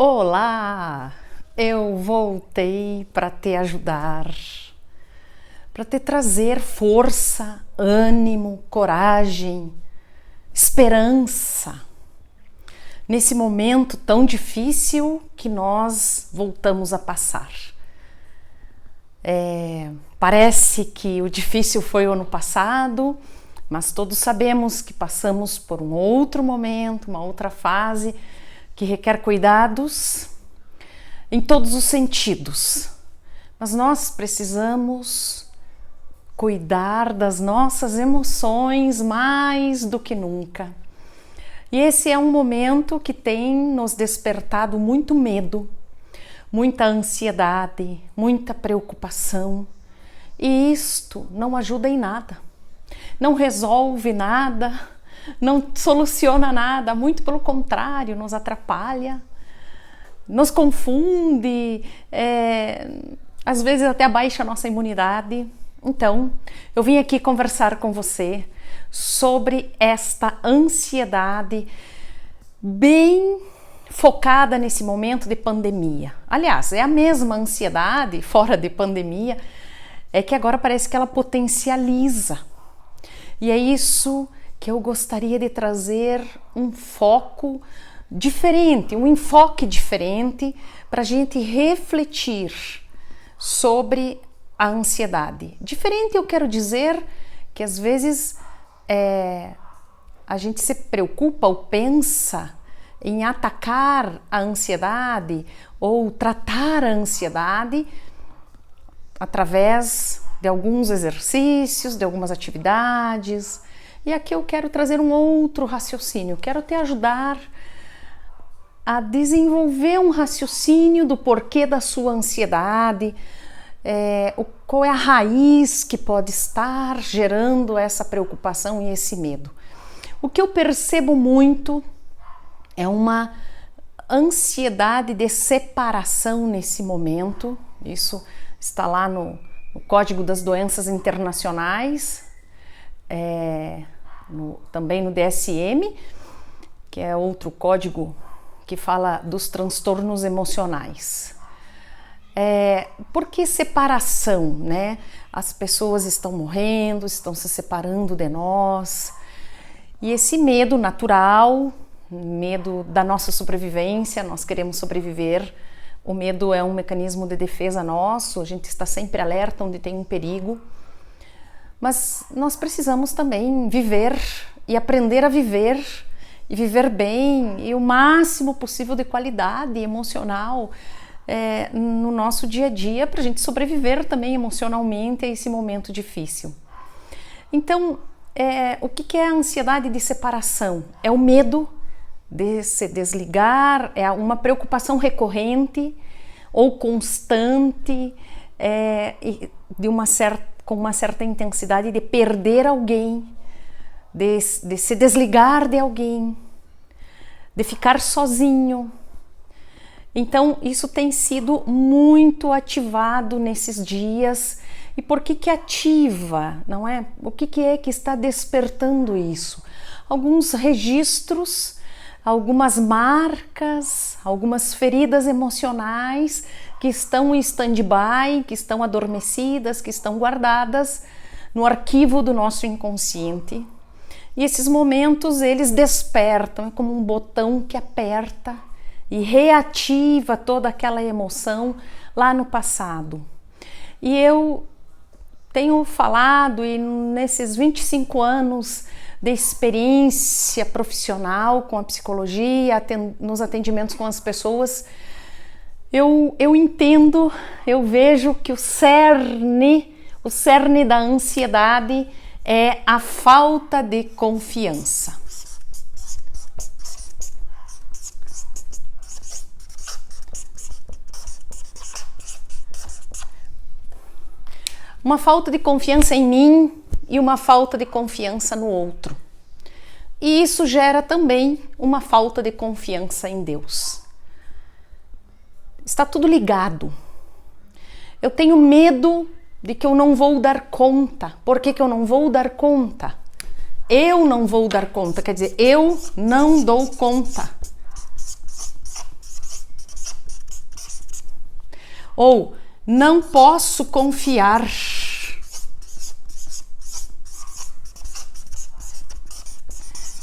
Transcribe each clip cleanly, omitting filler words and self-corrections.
Olá! Eu voltei para te ajudar, para te trazer força, ânimo, coragem, esperança. Nesse momento tão difícil que nós voltamos a passar. Parece que o difícil foi o ano passado, mas todos sabemos que passamos por um outro momento, uma outra fase que requer cuidados em todos os sentidos. Mas nós precisamos cuidar das nossas emoções mais do que nunca. E esse é um momento que tem nos despertado muito medo, muita ansiedade, muita preocupação. E isto não ajuda em nada, não resolve nada, não soluciona nada, muito pelo contrário, nos atrapalha, nos confunde, às vezes até abaixa a nossa imunidade. Então, eu vim aqui conversar com você sobre esta ansiedade bem focada nesse momento de pandemia. Aliás, é a mesma ansiedade fora de pandemia, é que agora parece que ela potencializa. E é isso que eu gostaria de trazer um foco diferente, um enfoque diferente para a gente refletir sobre a ansiedade. Diferente eu quero dizer que às vezes a gente se preocupa ou pensa em atacar a ansiedade ou tratar a ansiedade através de alguns exercícios, de algumas atividades. E aqui eu quero trazer um outro raciocínio, quero te ajudar a desenvolver um raciocínio do porquê da sua ansiedade, qual é a raiz que pode estar gerando essa preocupação e esse medo. O que eu percebo muito é uma ansiedade de separação nesse momento. Isso está lá no Código das Doenças Internacionais, também no DSM, que é outro código que fala dos transtornos emocionais. Por que separação, né? As pessoas estão morrendo, estão se separando de nós, e esse medo natural, medo da nossa sobrevivência, nós queremos sobreviver. O medo é um mecanismo de defesa nosso, a gente está sempre alerta onde tem um perigo, mas nós precisamos também viver e aprender a viver, e viver bem, e o máximo possível de qualidade emocional no nosso dia a dia, para a gente sobreviver também emocionalmente a esse momento difícil. Então, o que é a ansiedade de separação? É o medo de se desligar, é uma preocupação recorrente ou constante, com uma certa intensidade de perder alguém, de se desligar de alguém, de ficar sozinho. Então, isso tem sido muito ativado nesses dias. E por que ativa, não é? O que é que está despertando isso? Alguns registros, algumas marcas, algumas feridas emocionais que estão em stand-by, que estão adormecidas, que estão guardadas no arquivo do nosso inconsciente. E esses momentos, eles despertam, é como um botão que aperta e reativa toda aquela emoção lá no passado. E eu tenho falado, e nesses 25 anos de experiência profissional com a psicologia, nos atendimentos com as pessoas, eu entendo, eu vejo que o cerne da ansiedade é a falta de confiança. Uma falta de confiança em mim e uma falta de confiança no outro. E isso gera também uma falta de confiança em Deus. Está tudo ligado. Eu tenho medo de que eu não vou dar conta. Por que eu não vou dar conta? Eu não vou dar conta, quer dizer, eu não dou conta. Ou não posso confiar.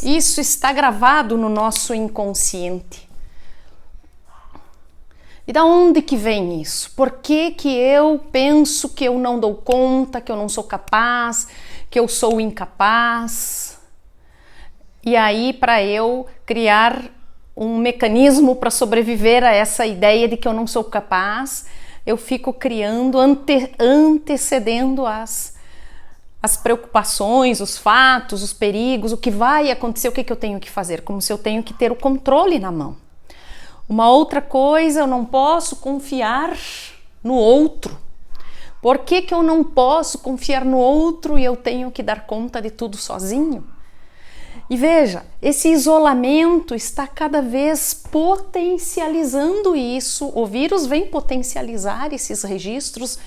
Isso está gravado no nosso inconsciente. E da onde que vem isso? Por que que eu penso que eu não dou conta, que eu não sou capaz, que eu sou incapaz? E aí, para eu criar um mecanismo para sobreviver a essa ideia de que eu não sou capaz, eu fico criando, antecedendo as preocupações, os fatos, os perigos, o que vai acontecer, o que eu tenho que fazer, como se eu tenho que ter o controle na mão. Uma outra coisa, eu não posso confiar no outro. Por que que eu não posso confiar no outro e eu tenho que dar conta de tudo sozinho? E veja, esse isolamento está cada vez potencializando isso. O vírus vem potencializar esses registros,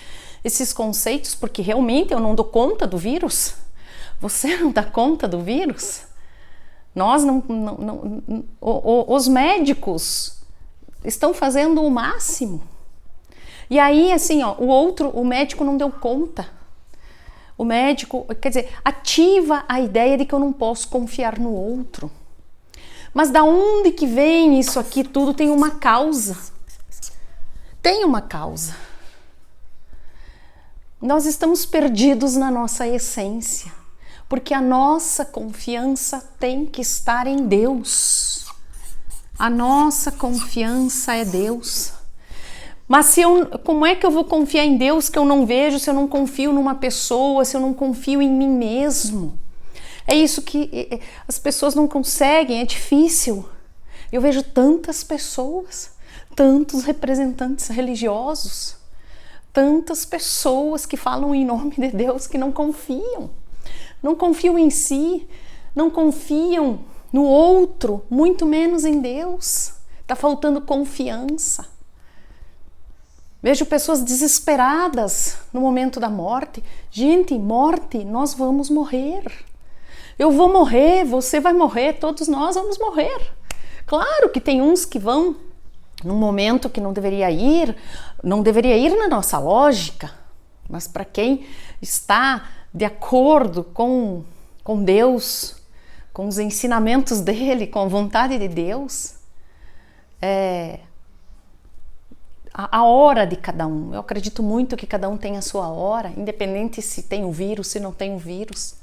esses conceitos, porque realmente eu não dou conta do vírus. Você não dá conta do vírus? Nós os médicos estão fazendo o máximo. E aí, assim, ó, o médico não deu conta. O médico, quer dizer, ativa a ideia de que eu não posso confiar no outro. Mas da onde que vem isso aqui tudo? Tem uma causa. Tem uma causa. Nós estamos perdidos na nossa essência, porque a nossa confiança tem que estar em Deus. A nossa confiança é Deus. Mas como é que eu vou confiar em Deus que eu não vejo, se eu não confio numa pessoa, se eu não confio em mim mesmo? É isso que as pessoas não conseguem, é difícil. Eu vejo tantas pessoas, tantos representantes religiosos, tantas pessoas que falam em nome de Deus que não confiam em si, não confiam no outro, muito menos em Deus. Está faltando confiança. Vejo pessoas desesperadas no momento da morte. Gente, morte, nós vamos morrer. Eu vou morrer, você vai morrer, todos nós vamos morrer. Claro que tem uns que vão num momento que não deveria ir na nossa lógica, mas para quem está de acordo com Deus, com os ensinamentos dele, com a vontade de Deus, a hora de cada um. Eu acredito muito que cada um tem a sua hora, independente se tem o vírus, se não tem o vírus.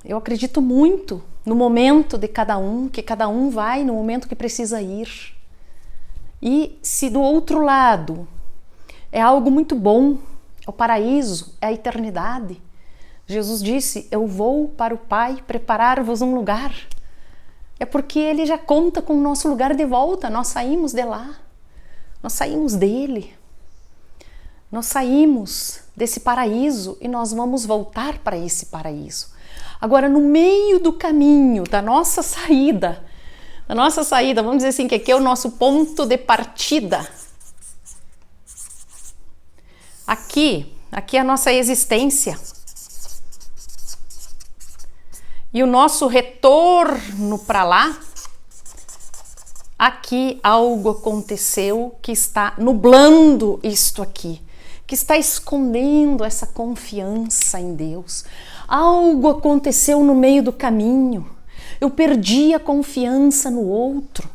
Eu acredito muito no momento de cada um, que cada um vai no momento que precisa ir. E se do outro lado é algo muito bom, é o paraíso, é a eternidade. Jesus disse, eu vou para o Pai preparar-vos um lugar. É porque Ele já conta com o nosso lugar de volta, nós saímos de lá, nós saímos dele, nós saímos desse paraíso e nós vamos voltar para esse paraíso. Agora, no meio do caminho da nossa saída, vamos dizer assim, que aqui é o nosso ponto de partida. Aqui é a nossa existência. E o nosso retorno para lá, aqui algo aconteceu que está nublando isto aqui, que está escondendo essa confiança em Deus. Algo aconteceu no meio do caminho. Eu perdi a confiança no outro.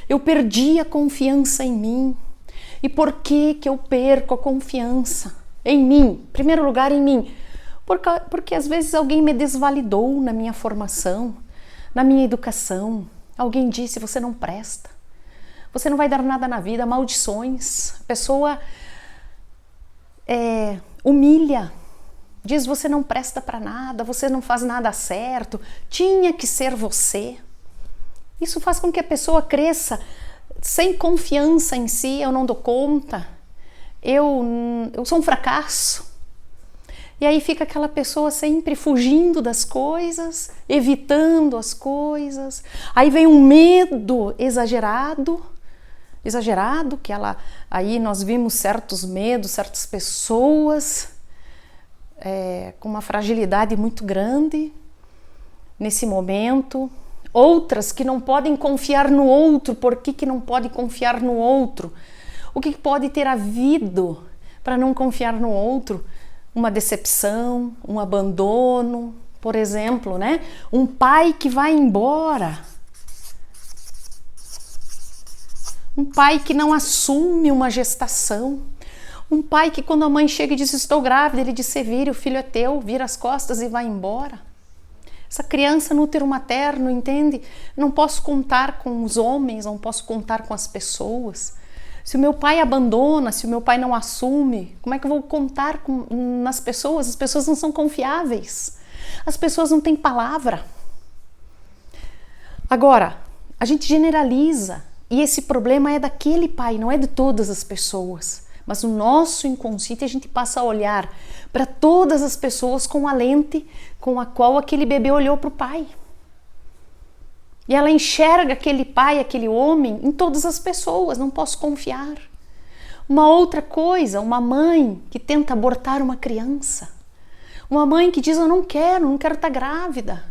Eu perdi a confiança em mim. E por que eu perco a confiança em mim? Em primeiro lugar, em mim. Porque às vezes alguém me desvalidou na minha formação, na minha educação. Alguém disse, você não presta. Você não vai dar nada na vida, maldições. A pessoa humilha. Diz, você não presta para nada, você não faz nada certo, tinha que ser você. Isso faz com que a pessoa cresça sem confiança em si, eu não dou conta, eu sou um fracasso. E aí fica aquela pessoa sempre fugindo das coisas, evitando as coisas. Aí vem um medo exagerado, que aí nós vimos certos medos, certas pessoas com uma fragilidade muito grande nesse momento, outras que não podem confiar no outro. Por que não pode confiar no outro? O que pode ter havido para não confiar no outro? Uma decepção, um abandono, por exemplo, né? Um pai que vai embora. Um pai que não assume uma gestação. Um pai que quando a mãe chega e diz estou grávida, ele diz: "Se vira, o filho é teu", vira as costas e vai embora. Essa criança no útero materno, entende? Não posso contar com os homens, não posso contar com as pessoas. Se o meu pai abandona, se o meu pai não assume, como é que eu vou contar nas pessoas? As pessoas não são confiáveis. As pessoas não têm palavra. Agora, a gente generaliza e esse problema é daquele pai, não é de todas as pessoas. Mas o nosso inconsciente, a gente passa a olhar para todas as pessoas com a lente com a qual aquele bebê olhou para o pai. E ela enxerga aquele pai, aquele homem, em todas as pessoas, não posso confiar. Uma outra coisa, uma mãe que tenta abortar uma criança. Uma mãe que diz: eu não quero estar grávida.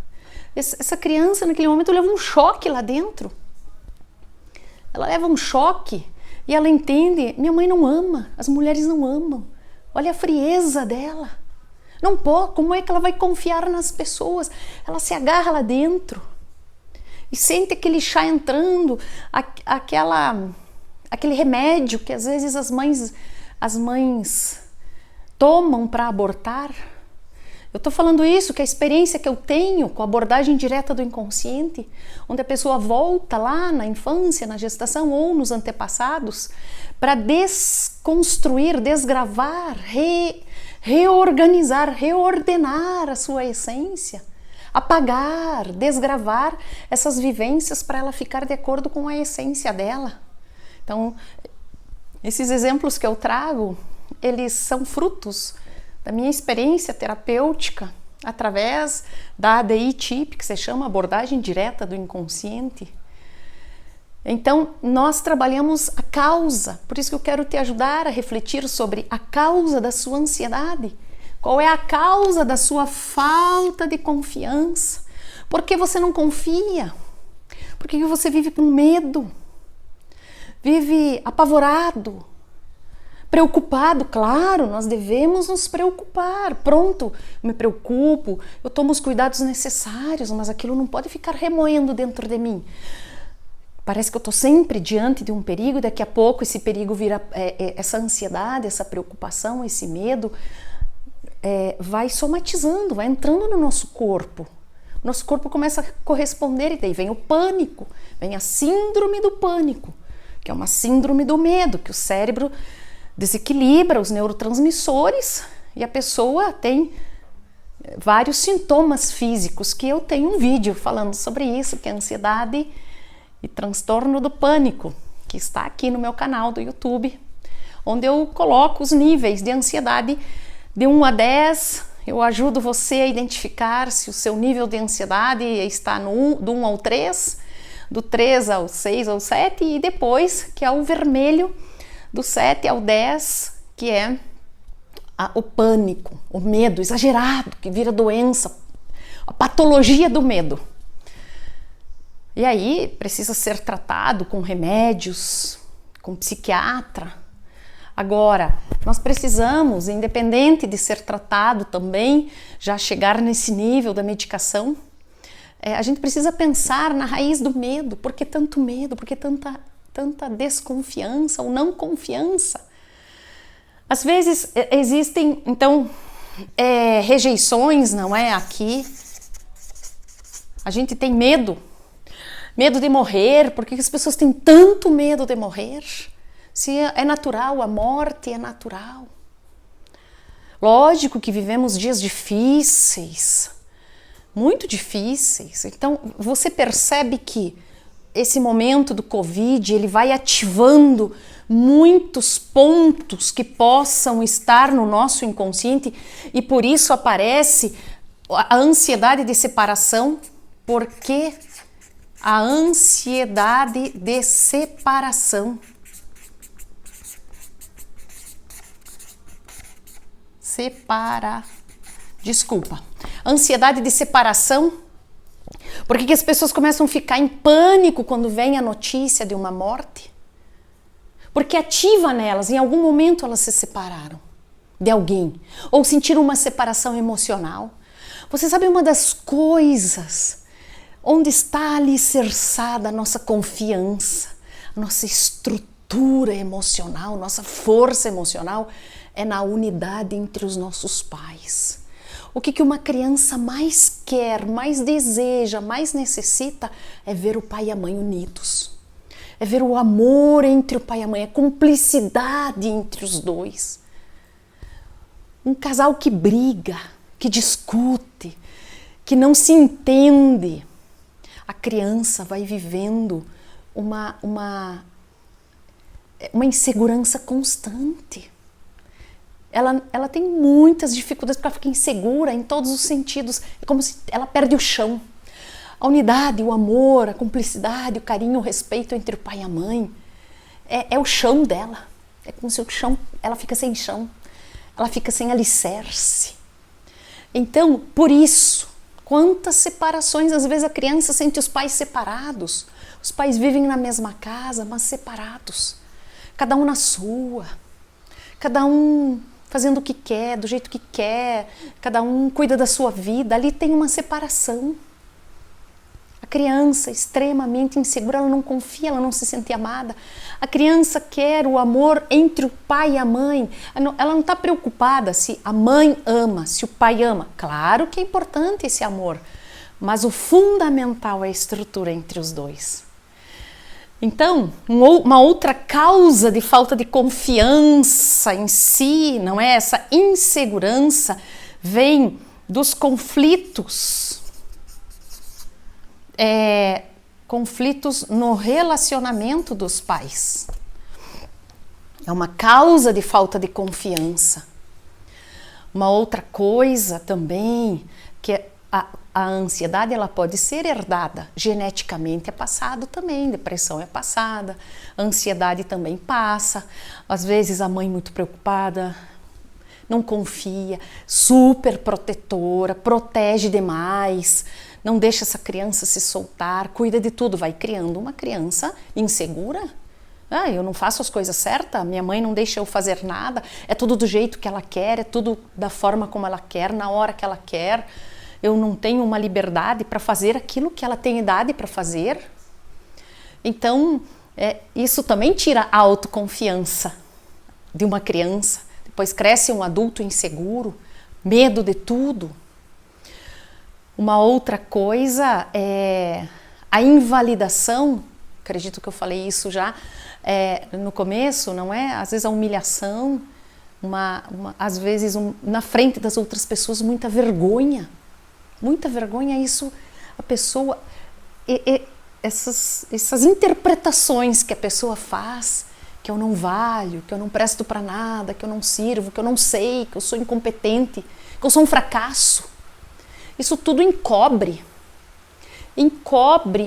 Essa criança naquele momento leva um choque lá dentro. Ela leva um choque e ela entende: minha mãe não ama, as mulheres não amam. Olha a frieza dela. Não pode, como é que ela vai confiar nas pessoas? Ela se agarra lá dentro e sente aquele chá entrando, aquele remédio que às vezes as mães tomam para abortar. Eu estou falando isso, que a experiência que eu tenho com a abordagem direta do inconsciente, onde a pessoa volta lá na infância, na gestação ou nos antepassados, para desconstruir, desgravar, reorganizar, reordenar a sua essência, apagar, desgravar essas vivências para ela ficar de acordo com a essência dela. Então, esses exemplos que eu trago, eles são frutos da minha experiência terapêutica através da ADI-TIP, que se chama abordagem direta do inconsciente. Então, nós trabalhamos a causa, por isso que eu quero te ajudar a refletir sobre a causa da sua ansiedade. Qual é a causa da sua falta de confiança? Por que você não confia? Por que você vive com medo? Vive apavorado? Preocupado? Claro, nós devemos nos preocupar. Pronto, eu me preocupo, eu tomo os cuidados necessários, mas aquilo não pode ficar remoendo dentro de mim. Parece que eu estou sempre diante de um perigo e daqui a pouco esse perigo vira essa ansiedade, essa preocupação, esse medo, vai somatizando, vai entrando no nosso corpo. Nosso corpo começa a corresponder e daí vem o pânico, vem a síndrome do pânico, que é uma síndrome do medo, que o cérebro desequilibra os neurotransmissores e a pessoa tem vários sintomas físicos, que eu tenho um vídeo falando sobre isso, que é ansiedade e transtorno do pânico, que está aqui no meu canal do YouTube, onde eu coloco os níveis de ansiedade de 1 a 10, eu ajudo você a identificar se o seu nível de ansiedade está do 1 ao 3, do 3 ao 6 ou 7, e depois, que é o vermelho, do 7 ao 10, que é o pânico, o medo exagerado, que vira doença, a patologia do medo. E aí precisa ser tratado com remédios, com psiquiatra. Agora, nós precisamos, independente de ser tratado também, já chegar nesse nível da medicação, a gente precisa pensar na raiz do medo. Por que tanto medo? Por que tanta desconfiança ou não confiança? Às vezes existem, então, rejeições, não é? Aqui a gente tem medo de morrer. Por que as pessoas têm tanto medo de morrer? Se é natural, a morte é natural. Lógico que vivemos dias difíceis, muito difíceis. Então, você percebe que esse momento do Covid, ele vai ativando muitos pontos que possam estar no nosso inconsciente e por isso aparece a ansiedade de separação, porque a ansiedade de separação. Ansiedade de separação. Por que as pessoas começam a ficar em pânico quando vem a notícia de uma morte? porque ativa nelas, em algum momento elas se separaram de alguém, ou sentiram uma separação emocional. Você sabe uma das coisas onde está alicerçada a nossa confiança, a nossa estrutura emocional, nossa força emocional, é na unidade entre os nossos pais. O que uma criança mais quer, mais deseja, mais necessita é ver o pai e a mãe unidos. É ver o amor entre o pai e a mãe, a cumplicidade entre os dois. Um casal que briga, que discute, que não se entende. A criança vai vivendo uma insegurança constante. Ela tem muitas dificuldades porque ela fica insegura em todos os sentidos. É como se ela perde o chão. A unidade, o amor, a cumplicidade, o carinho, o respeito entre o pai e a mãe é o chão dela. É como se o chão, ela fica sem chão, ela fica sem alicerce. Então, por isso, quantas separações, às vezes a criança sente os pais separados. Os pais vivem na mesma casa, mas separados. Cada um na sua, cada um fazendo o que quer, do jeito que quer, cada um cuida da sua vida. Ali tem uma separação. A criança extremamente insegura, ela não confia, ela não se sente amada. A criança quer o amor entre o pai e a mãe. Ela não está preocupada se a mãe ama, se o pai ama. Claro que é importante esse amor, mas o fundamental é a estrutura entre os dois. Então, uma outra causa de falta de confiança em si, não é? Essa insegurança vem dos conflitos. Conflitos no relacionamento dos pais. É uma causa de falta de confiança. Uma outra coisa também, que a ansiedade ela pode ser herdada, geneticamente é passado também, depressão é passada, a ansiedade também passa, às vezes a mãe muito preocupada, não confia, super protetora, protege demais, não deixa essa criança se soltar, cuida de tudo, vai criando uma criança insegura. Eu não faço as coisas certas, minha mãe não deixa eu fazer nada, é tudo do jeito que ela quer, é tudo da forma como ela quer, na hora que ela quer. Eu não tenho uma liberdade para fazer aquilo que ela tem idade para fazer. Então, isso também tira a autoconfiança de uma criança. Depois cresce um adulto inseguro, medo de tudo. Uma outra coisa é a invalidação, acredito que eu falei isso já no começo, não é? Às vezes a humilhação, às vezes na frente das outras pessoas, muita vergonha, isso a pessoa, essas interpretações que a pessoa faz, que eu não valho, que eu não presto para nada, que eu não sirvo, que eu não sei, que eu sou incompetente, que eu sou um fracasso. Isso tudo encobre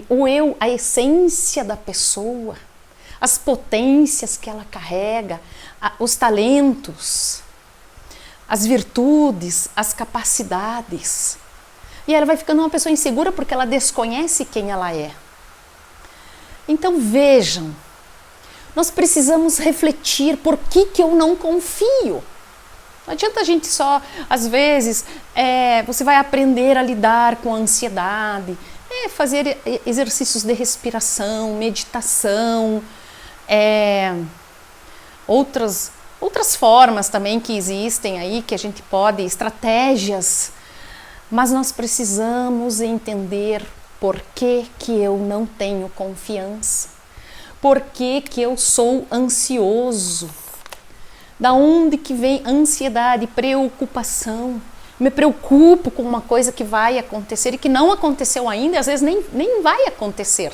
o eu, a essência da pessoa, as potências que ela carrega, os talentos, as virtudes, as capacidades. E ela vai ficando uma pessoa insegura porque ela desconhece quem ela é. Então vejam, nós precisamos refletir por que eu não confio. Não adianta a gente só, às vezes, você vai aprender a lidar com a ansiedade, fazer exercícios de respiração, meditação, outras formas também que existem aí, que a gente pode, estratégias, mas nós precisamos entender por que eu não tenho confiança, por que eu sou ansioso. Da onde que vem ansiedade, preocupação? Me preocupo com uma coisa que vai acontecer e que não aconteceu ainda, e às vezes nem vai acontecer.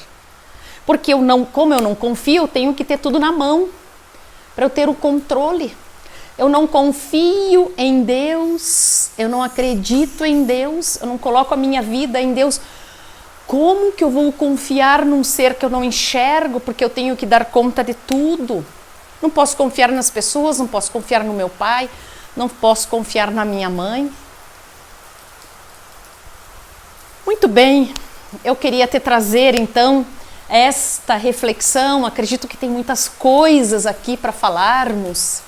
Porque como eu não confio, eu tenho que ter tudo na mão para eu ter o controle. Eu não confio em Deus, eu não acredito em Deus, eu não coloco a minha vida em Deus. Como que eu vou confiar num ser que eu não enxergo, porque eu tenho que dar conta de tudo? Não posso confiar nas pessoas, não posso confiar no meu pai, não posso confiar na minha mãe. Muito bem, eu queria te trazer então esta reflexão. Acredito que tem muitas coisas aqui para falarmos.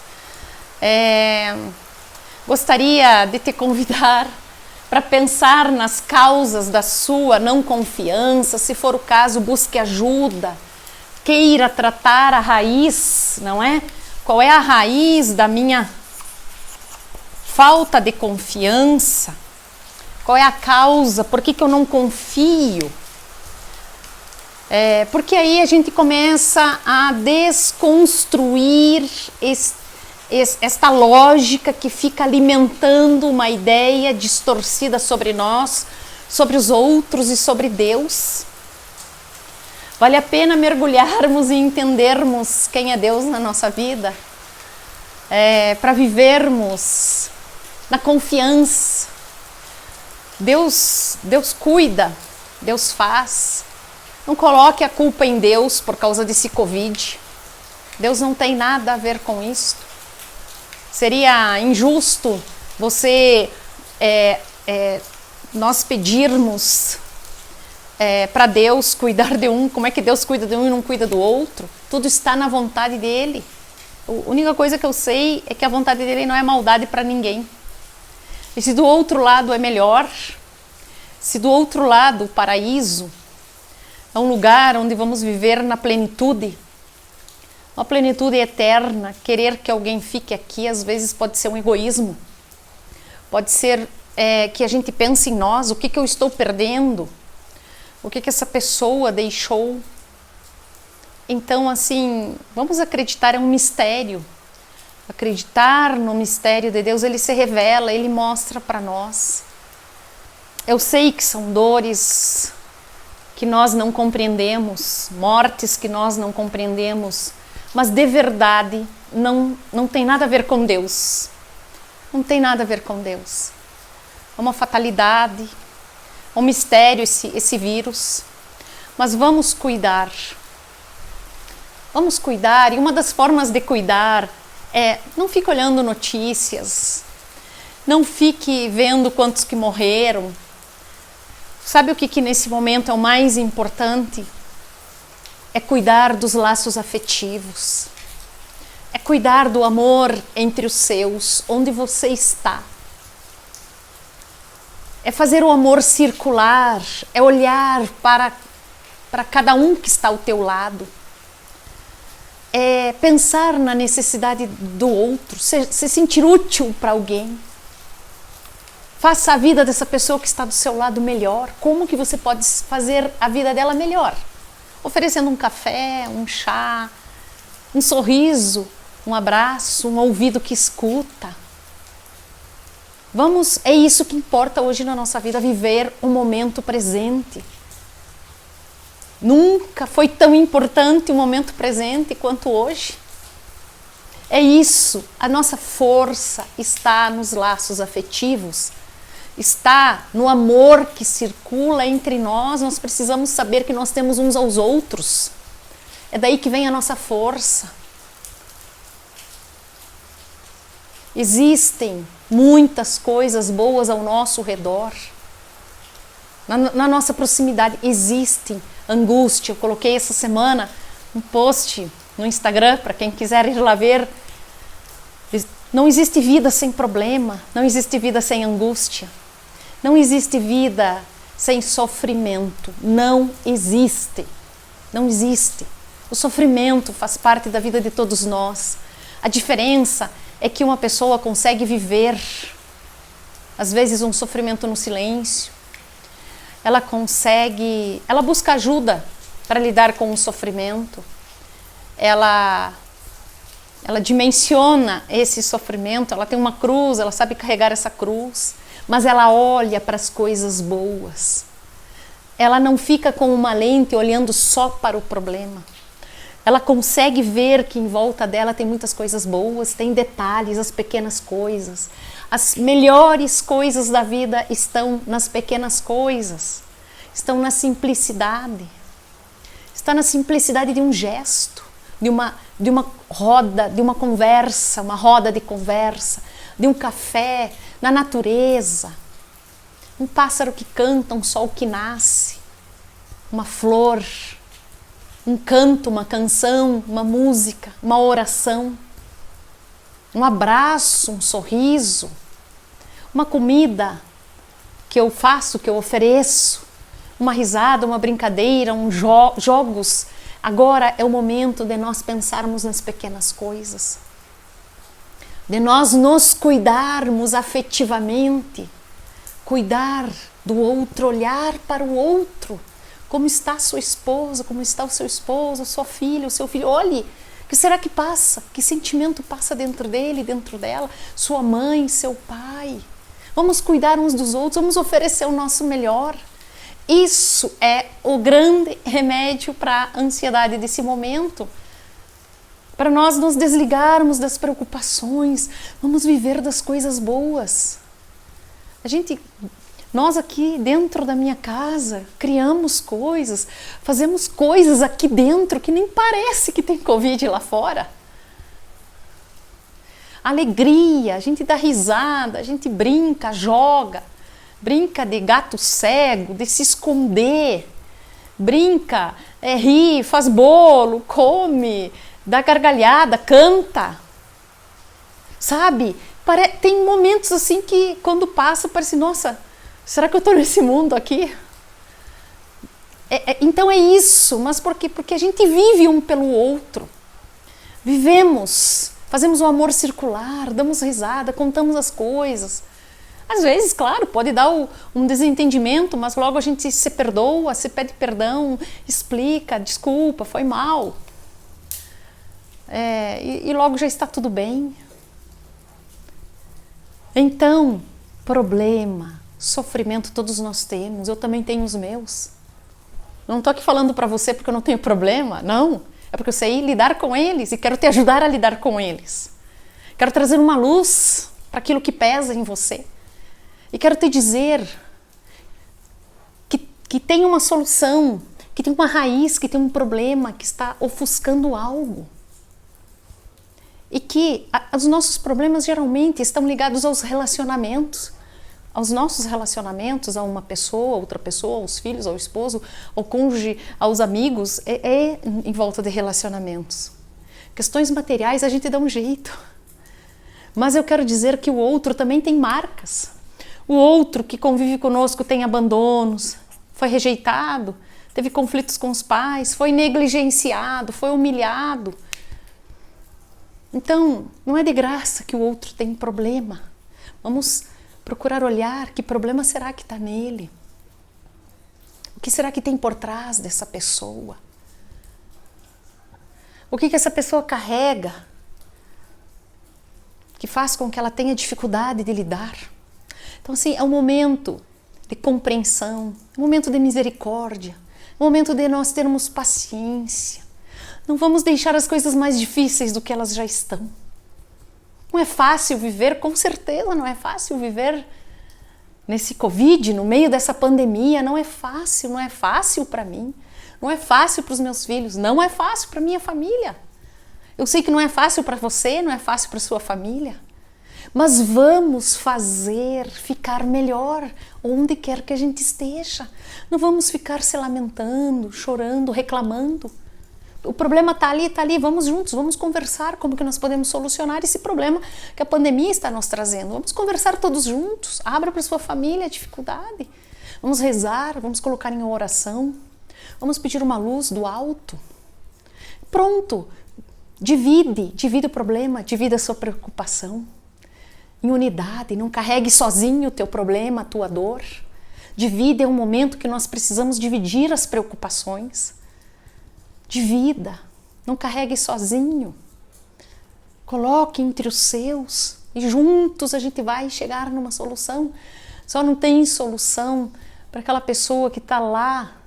Gostaria de te convidar para pensar nas causas da sua não confiança. Se for o caso, busque ajuda, queira tratar a raiz, não é? Qual é a raiz da minha falta de confiança? Qual é a causa? Por que eu não confio? Porque aí a gente começa a desconstruir esta lógica que fica alimentando uma ideia distorcida sobre nós, sobre os outros e sobre Deus. Vale a pena mergulharmos e entendermos quem é Deus na nossa vida, para vivermos na confiança. Deus cuida, Deus faz. Não coloque a culpa em Deus por causa desse Covid. Deus não tem nada a ver com isso. Seria injusto nós pedirmos para Deus cuidar de um. Como é que Deus cuida de um e não cuida do outro? Tudo está na vontade dele. A única coisa que eu sei é que a vontade dele não é maldade para ninguém. E se do outro lado é melhor, se do outro lado o paraíso é um lugar onde vamos viver na plenitude, uma plenitude eterna, querer que alguém fique aqui às vezes pode ser um egoísmo, pode ser que a gente pense em nós, o que eu estou perdendo, o que essa pessoa deixou. Então, assim, vamos acreditar, é um mistério. Acreditar no mistério de Deus, ele se revela, ele mostra para nós. Eu sei que são dores que nós não compreendemos, mortes que nós não compreendemos, mas de verdade não tem nada a ver com Deus. Não tem nada a ver com Deus. É uma fatalidade, é um mistério esse vírus. Mas vamos cuidar. Vamos cuidar, e uma das formas de cuidar não fique olhando notícias, não fique vendo quantos que morreram. Sabe o que nesse momento é o mais importante? É cuidar dos laços afetivos, é cuidar do amor entre os seus, onde você está. É fazer o amor circular, é olhar para cada um que está ao teu lado. É pensar na necessidade do outro, se sentir útil para alguém. Faça a vida dessa pessoa que está do seu lado melhor. Como que você pode fazer a vida dela melhor? Oferecendo um café, um chá, um sorriso, um abraço, um ouvido que escuta. É isso que importa hoje na nossa vida, viver o momento presente. Nunca foi tão importante o momento presente quanto hoje. É isso, a nossa força está nos laços afetivos, está no amor que circula entre nós. Nós precisamos saber que nós temos uns aos outros. É daí que vem a nossa força. Existem muitas coisas boas ao nosso redor. Na nossa proximidade existem angústia. Eu coloquei essa semana um post no Instagram para quem quiser ir lá ver. Não existe vida sem problema, não existe vida sem angústia, não existe vida sem sofrimento, não existe, não existe. O sofrimento faz parte da vida de todos nós. A diferença é que uma pessoa consegue viver, às vezes, um sofrimento no silêncio. Ela busca ajuda para lidar com o sofrimento. Ela dimensiona esse sofrimento, ela tem uma cruz, ela sabe carregar essa cruz, mas ela olha para as coisas boas. Ela não fica com uma lente olhando só para o problema. Ela consegue ver que em volta dela tem muitas coisas boas, tem detalhes, as pequenas coisas. As melhores coisas da vida estão nas pequenas coisas, estão na simplicidade. Está na simplicidade de um gesto, de uma roda, de uma conversa, uma roda de conversa, de um café, na natureza. Um pássaro que canta, um sol que nasce, uma flor, um canto, uma canção, uma música, uma oração, um abraço, um sorriso, uma comida que eu faço, que eu ofereço, uma risada, uma brincadeira, jogos. Agora é o momento de nós pensarmos nas pequenas coisas, de nós nos cuidarmos afetivamente, cuidar do outro, olhar para o outro. Como está a sua esposa, como está o seu esposo, a sua filha, o seu filho. Olhe, o que será que passa? Que sentimento passa dentro dele, dentro dela? Sua mãe, seu pai. Vamos cuidar uns dos outros, vamos oferecer o nosso melhor. Isso é o grande remédio para a ansiedade desse momento. Para nós nos desligarmos das preocupações, vamos viver das coisas boas. Nós aqui dentro da minha casa criamos coisas, fazemos coisas aqui dentro que nem parece que tem Covid lá fora. Alegria, a gente dá risada, a gente brinca, joga, brinca de gato cego, de se esconder, brinca, ri, faz bolo, come, dá gargalhada, canta. Sabe? Tem momentos assim que quando passa parece, nossa, será que eu estou nesse mundo aqui? Então é isso, mas por quê? Porque a gente vive um pelo outro. Vivemos, fazemos o amor circular, damos risada, contamos as coisas. Às vezes, claro, pode dar um desentendimento, mas logo a gente se perdoa, se pede perdão, explica, desculpa, foi mal. E logo já está tudo bem. Então, problema, sofrimento todos nós temos, eu também tenho os meus. Não estou aqui falando para você porque eu não tenho problema, não. É porque eu sei lidar com eles e quero te ajudar a lidar com eles. Quero trazer uma luz para aquilo que pesa em você. E quero te dizer que tem uma solução, que tem uma raiz, que tem um problema que está ofuscando algo. E que os nossos problemas geralmente estão ligados aos relacionamentos, aos nossos relacionamentos, a uma pessoa, outra pessoa, aos filhos, ao esposo, ao cônjuge, aos amigos, em volta de relacionamentos. Questões materiais a gente dá um jeito. Mas eu quero dizer que o outro também tem marcas. O outro que convive conosco tem abandonos, foi rejeitado, teve conflitos com os pais, foi negligenciado, foi humilhado. Então, não é de graça que o outro tem problema. Vamos procurar olhar que problema será que está nele. O que será que tem por trás dessa pessoa? O que essa pessoa carrega que faz com que ela tenha dificuldade de lidar? Então, assim, é um momento de compreensão, é um momento de misericórdia, é um momento de nós termos paciência. Não vamos deixar as coisas mais difíceis do que elas já estão. Não é fácil viver, com certeza não é fácil viver nesse Covid, no meio dessa pandemia. Não é fácil para mim, não é fácil para os meus filhos, não é fácil para minha família. Eu sei que não é fácil para você, não é fácil para sua família. Mas vamos fazer ficar melhor onde quer que a gente esteja. Não vamos ficar se lamentando, chorando, reclamando. O problema está ali, vamos juntos, vamos conversar como que nós podemos solucionar esse problema que a pandemia está nos trazendo. Vamos conversar todos juntos, abra para sua família a dificuldade. Vamos rezar, vamos colocar em oração, vamos pedir uma luz do alto. Pronto, divide o problema, divide a sua preocupação. Em unidade, não carregue sozinho o teu problema, a tua dor. Divide, é um momento que nós precisamos dividir as preocupações. Divida, não carregue sozinho, coloque entre os seus e juntos a gente vai chegar numa solução. Só não tem solução para aquela pessoa que está lá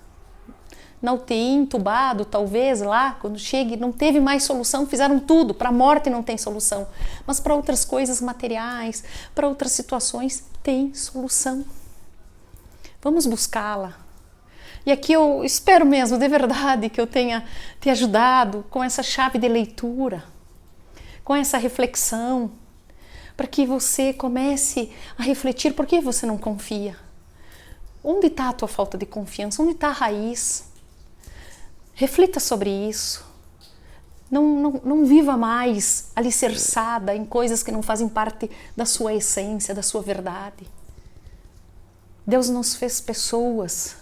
na UTI, entubado, talvez lá, quando chegue, não teve mais solução, fizeram tudo, para a morte não tem solução, mas para outras coisas materiais, para outras situações, tem solução. Vamos buscá-la. E aqui eu espero mesmo, de verdade, que eu tenha te ajudado com essa chave de leitura, com essa reflexão, para que você comece a refletir por que você não confia. Onde está a tua falta de confiança? Onde está a raiz? Reflita sobre isso. Não viva mais alicerçada em coisas que não fazem parte da sua essência, da sua verdade. Deus nos fez pessoas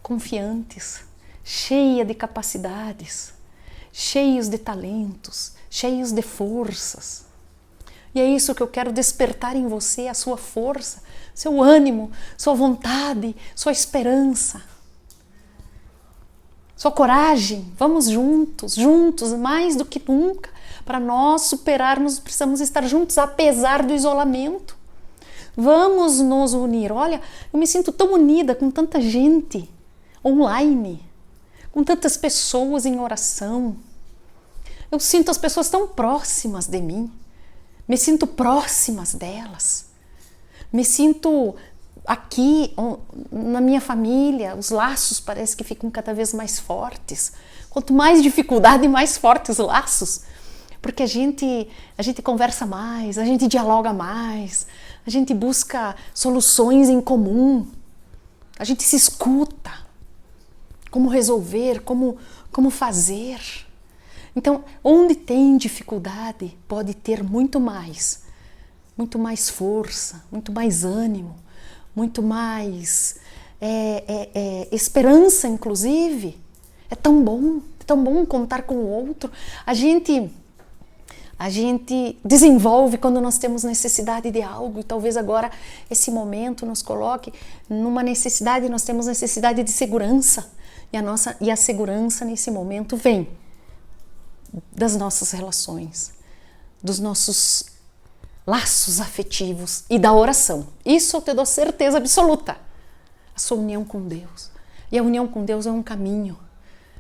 confiantes, cheias de capacidades, cheios de talentos, cheios de forças. E é isso que eu quero despertar em você, a sua força, seu ânimo, sua vontade, sua esperança, sua coragem. Vamos juntos, mais do que nunca. Para nós superarmos, precisamos estar juntos, apesar do isolamento. Vamos nos unir. Olha, eu me sinto tão unida com tanta gente online, com tantas pessoas em oração. Eu sinto as pessoas tão próximas de mim. Me sinto próximas delas. Me sinto aqui na minha família, os laços parece que ficam cada vez mais fortes. Quanto mais dificuldade, mais fortes os laços. Porque a gente conversa mais, a gente dialoga mais, a gente busca soluções em comum, a gente se escuta, como resolver, como fazer. Então, onde tem dificuldade, pode ter muito mais força, muito mais ânimo, muito mais esperança, inclusive. É tão bom contar com o outro. A gente desenvolve quando nós temos necessidade de algo, e talvez agora esse momento nos coloque numa necessidade. Nós temos necessidade de segurança, e a segurança nesse momento vem das nossas relações, dos nossos laços afetivos e da oração. Isso eu te dou certeza absoluta. A sua união com Deus. E a união com Deus é um caminho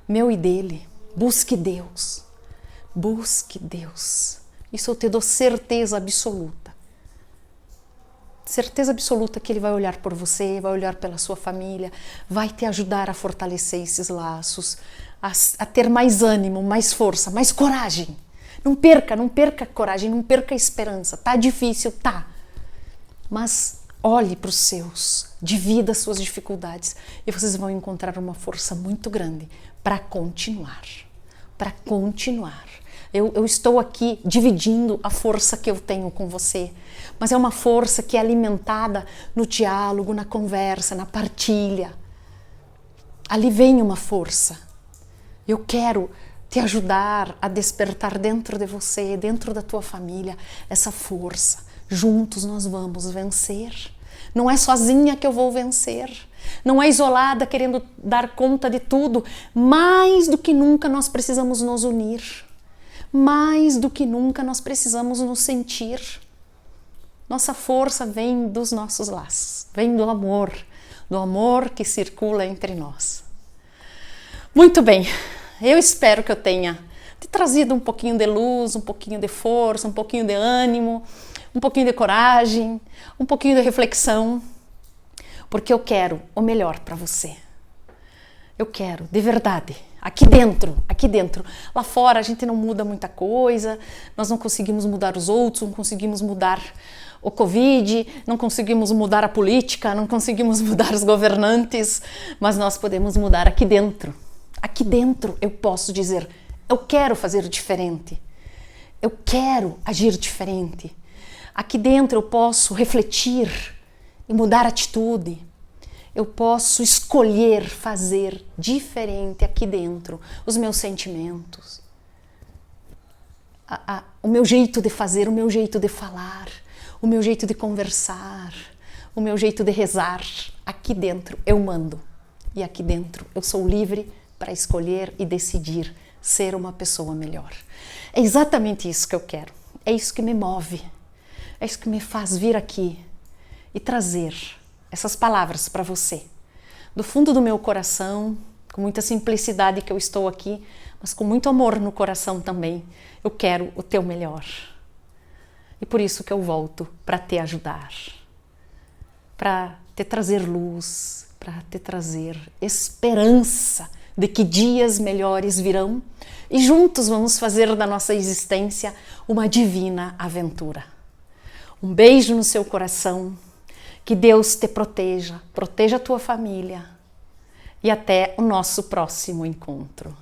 meu e dele. Busque Deus. Busque Deus. Isso eu te dou certeza absoluta. Certeza absoluta que Ele vai olhar por você, vai olhar pela sua família, vai te ajudar a fortalecer esses laços, a ter mais ânimo, mais força, mais coragem. Não perca a coragem, não perca a esperança. Tá difícil, tá. Mas olhe para os seus, divida as suas dificuldades e vocês vão encontrar uma força muito grande para continuar. Para continuar. Eu estou aqui dividindo a força que eu tenho com você, mas é uma força que é alimentada no diálogo, na conversa, na partilha. Ali vem uma força. Eu quero te ajudar a despertar dentro de você, dentro da tua família, essa força. Juntos nós vamos vencer. Não é sozinha que eu vou vencer. Não é isolada querendo dar conta de tudo. Mais do que nunca nós precisamos nos unir. Mais do que nunca nós precisamos nos sentir. Nossa força vem dos nossos laços, vem do amor que circula entre nós. Muito bem, eu espero que eu tenha te trazido um pouquinho de luz, um pouquinho de força, um pouquinho de ânimo, um pouquinho de coragem, um pouquinho de reflexão, porque eu quero o melhor para você. Eu quero, de verdade, aqui dentro. Lá fora a gente não muda muita coisa, nós não conseguimos mudar os outros, não conseguimos mudar o Covid, não conseguimos mudar a política, não conseguimos mudar os governantes, mas nós podemos mudar aqui dentro. Aqui dentro eu posso dizer, eu quero fazer diferente, eu quero agir diferente. Aqui dentro eu posso refletir e mudar a atitude. Eu posso escolher fazer diferente aqui dentro, os meus sentimentos, o meu jeito de fazer, o meu jeito de falar, o meu jeito de conversar, o meu jeito de rezar. Aqui dentro eu mando e aqui dentro eu sou livre para escolher e decidir ser uma pessoa melhor. É exatamente isso que eu quero, é isso que me move, é isso que me faz vir aqui e trazer essas palavras para você, do fundo do meu coração, com muita simplicidade que eu estou aqui, mas com muito amor no coração também. Eu quero o teu melhor. E por isso que eu volto para te ajudar, para te trazer luz, para te trazer esperança de que dias melhores virão e juntos vamos fazer da nossa existência uma divina aventura. Um beijo no seu coração. Que Deus te proteja, proteja a tua família e até o nosso próximo encontro.